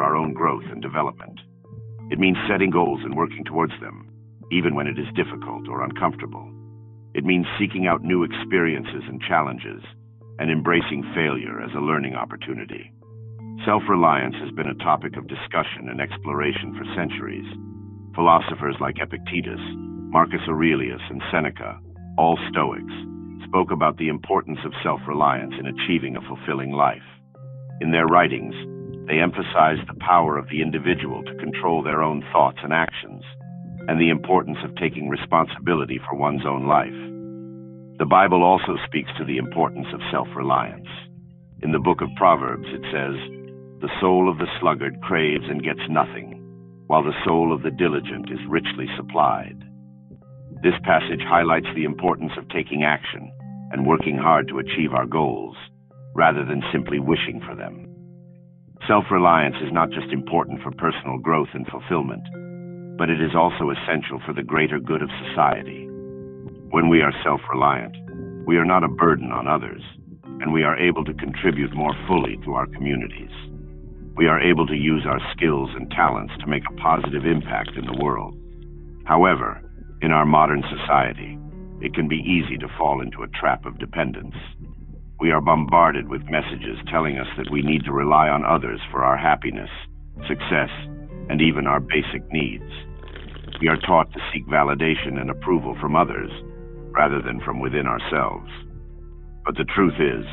for our own growth and development. It means setting goals and working towards them, even when it is difficult or uncomfortable. It means seeking out new experiences and challenges, and embracing failure as a learning opportunity. Self-reliance has been a topic of discussion and exploration for centuries. Philosophers like Epictetus, Marcus Aurelius, and Seneca, all Stoics, spoke about the importance of self-reliance in achieving a fulfilling life. In their writings, they emphasized the power of the individual to control their own thoughts and actions, and the importance of taking responsibility for one's own life. The Bible also speaks to the importance of self-reliance. In the book of Proverbs, it says, "The soul of the sluggard craves and gets nothing, while the soul of the diligent is richly supplied." This passage highlights the importance of taking action and working hard to achieve our goals, rather than simply wishing for them. Self-reliance is not just important for personal growth and fulfillment, but it is also essential for the greater good of society. When we are self-reliant, we are not a burden on others, and we are able to contribute more fully to our communities. We are able to use our skills and talents to make a positive impact in the world. However, in our modern society, it can be easy to fall into a trap of dependence. We are bombarded with messages telling us that we need to rely on others for our happiness, success, and even our basic needs. We are taught to seek validation and approval from others, rather than from within ourselves. But the truth is,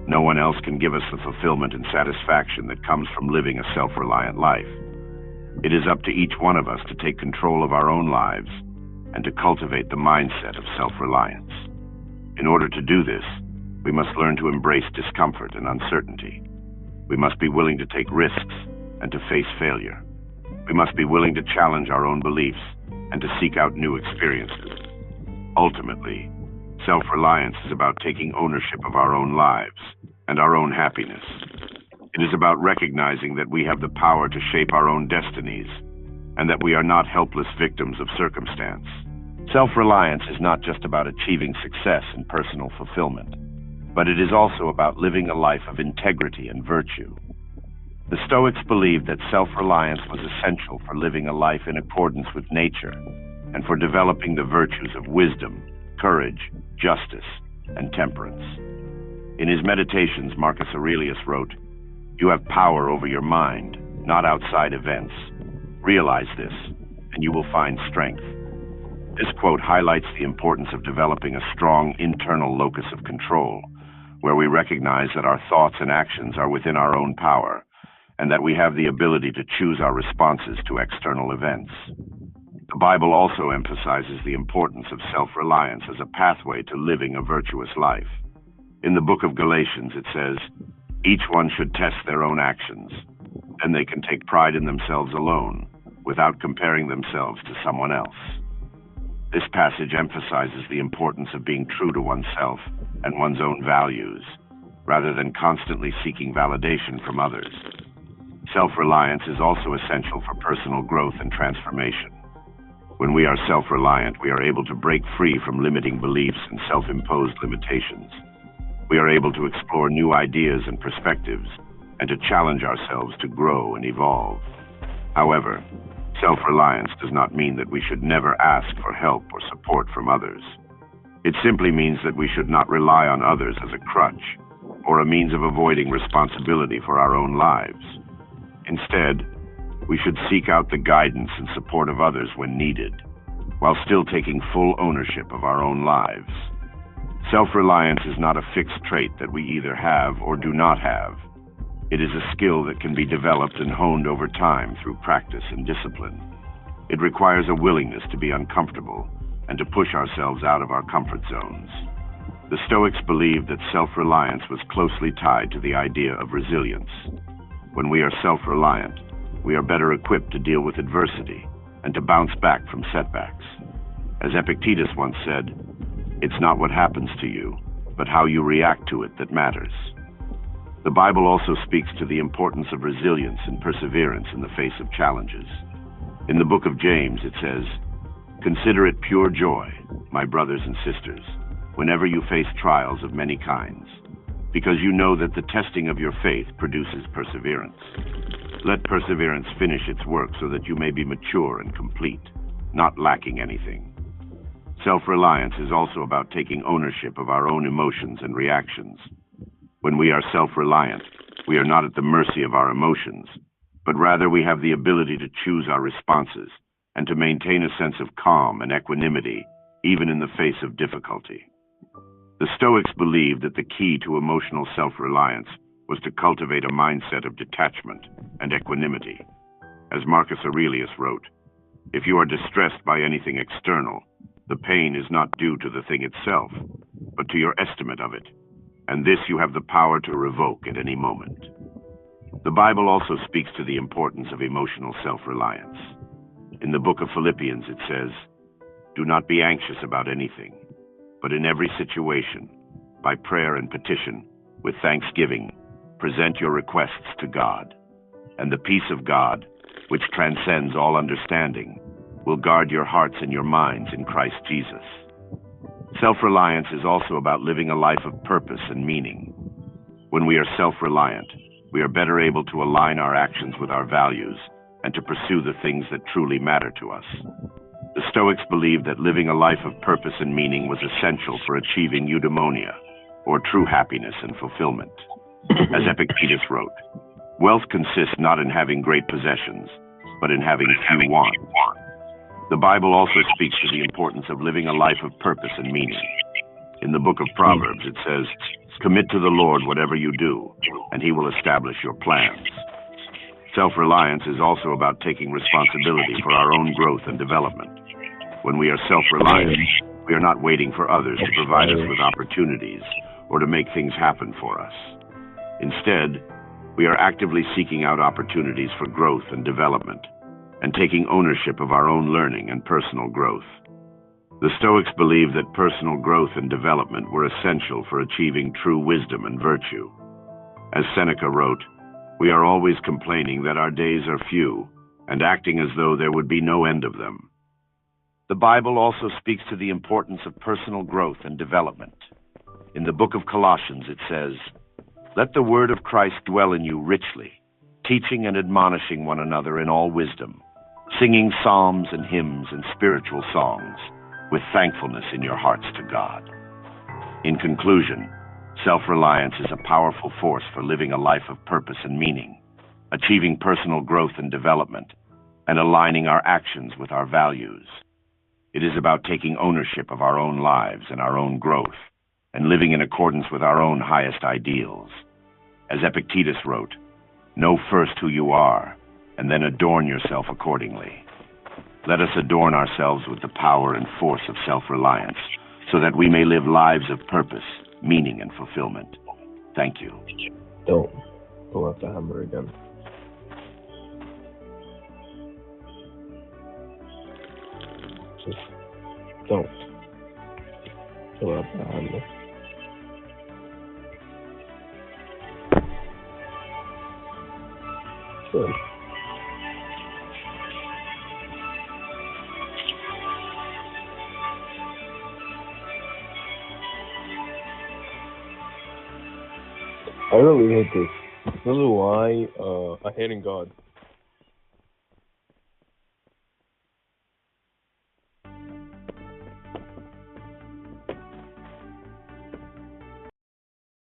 no one else can give us the fulfillment and satisfaction that comes from living a self-reliant life. It is up to each one of us to take control of our own lives and to cultivate the mindset of self-reliance. In order to do this, we must learn to embrace discomfort and uncertainty. We must be willing to take risks and to face failure. We must be willing to challenge our own beliefs and to seek out new experiences. Ultimately, self-reliance is about taking ownership of our own lives and our own happiness. It is about recognizing that we have the power to shape our own destinies and that we are not helpless victims of circumstance. Self-reliance is not just about achieving success and personal fulfillment, but it is also about living a life of integrity and virtue. The Stoics believed that self-reliance was essential for living a life in accordance with nature and for developing the virtues of wisdom, courage, justice, and temperance. In his Meditations, Marcus Aurelius wrote, "You have power over your mind, not outside events. Realize this, and you will find strength." This quote highlights the importance of developing a strong internal locus of control, where we recognize that our thoughts and actions are within our own power, and that we have the ability to choose our responses to external events. The Bible also emphasizes the importance of self-reliance as a pathway to living a virtuous life. In the book of Galatians, it says, "Each one should test their own actions. Then they can take pride in themselves alone, without comparing themselves to someone else." This passage emphasizes the importance of being true to oneself and one's own values, rather than constantly seeking validation from others. Self-reliance is also essential for personal growth and transformation. When we are self-reliant, we are able to break free from limiting beliefs and self-imposed limitations. We are able to explore new ideas and perspectives, and to challenge ourselves to grow and evolve. However, self-reliance does not mean that we should never ask for help or support from others. It simply means that we should not rely on others as a crutch or a means of avoiding responsibility for our own lives. Instead, we should seek out the guidance and support of others when needed, while still taking full ownership of our own lives. Self-reliance is not a fixed trait that we either have or do not have. It is a skill that can be developed and honed over time through practice and discipline. It requires a willingness to be uncomfortable and to push ourselves out of our comfort zones. The Stoics believed that self-reliance was closely tied to the idea of resilience. When we are self-reliant, we are better equipped to deal with adversity and to bounce back from setbacks. As Epictetus once said, "It's not what happens to you, but how you react to it that matters." The Bible also speaks to the importance of resilience and perseverance in the face of challenges. In the book of James, it says, "Consider it pure joy, my brothers and sisters, whenever you face trials of many kinds. because you know that the testing of your faith produces perseverance. Let perseverance finish its work so that you may be mature and complete, not lacking anything. Self-reliance is also about taking ownership of our own emotions and reactions. When we are self-reliant, we are not at the mercy of our emotions, but rather we have the ability to choose our responses and to maintain a sense of calm and equanimity, even in the face of difficulty. The Stoics believed that the key to emotional self-reliance was to cultivate a mindset of detachment and equanimity. As Marcus Aurelius wrote, "If you are distressed by anything external, the pain is not due to the thing itself, but to your estimate of it, and this you have the power to revoke at any moment." The Bible also speaks to the importance of emotional self-reliance. In the book of Philippians it says, "Do not be anxious about anything, but in every situation, by prayer and petition, with thanksgiving, present your requests to God, and the peace of God, which transcends all understanding, will guard your hearts and your minds in Christ Jesus." Self-reliance is also about living a life of purpose and meaning. When we are self-reliant, we are better able to align our actions with our values and to pursue the things that truly matter to us. The Stoics believed that living a life of purpose and meaning was essential for achieving eudaimonia, or true happiness and fulfillment. As Epictetus wrote, "Wealth consists not in having great possessions, but in having few wants." The Bible also speaks to the importance of living a life of purpose and meaning. In the book of Proverbs, it says, "Commit to the Lord whatever you do, and he will establish your plans." Self-reliance is also about taking responsibility for our own growth and development. When we are self-reliant, we are not waiting for others to provide us with opportunities or to make things happen for us. Instead, we are actively seeking out opportunities for growth and development, and taking ownership of our own learning and personal growth. The Stoics believed that personal growth and development were essential for achieving true wisdom and virtue. As Seneca wrote, "We are always complaining that our days are few, and acting as though there would be no end of them." The Bible also speaks to the importance of personal growth and development. In the book of Colossians, it says, "Let the word of Christ dwell in you richly, teaching and admonishing one another in all wisdom, singing psalms and hymns and spiritual songs, with thankfulness in your hearts to God." In conclusion, self-reliance is a powerful force for living a life of purpose and meaning, achieving personal growth and development, and aligning our actions with our values. It is about taking ownership of our own lives and our own growth, and living in accordance with our own highest ideals. As Epictetus wrote, "Know first who you are, and then adorn yourself accordingly." Let us adorn ourselves with the power and force of self-reliance, so that we may live lives of purpose, meaning, and fulfillment. Thank you. Don't pull out the hammer again. Just don't pull out the hammer. Good. I really hate this. This is why I hate in God.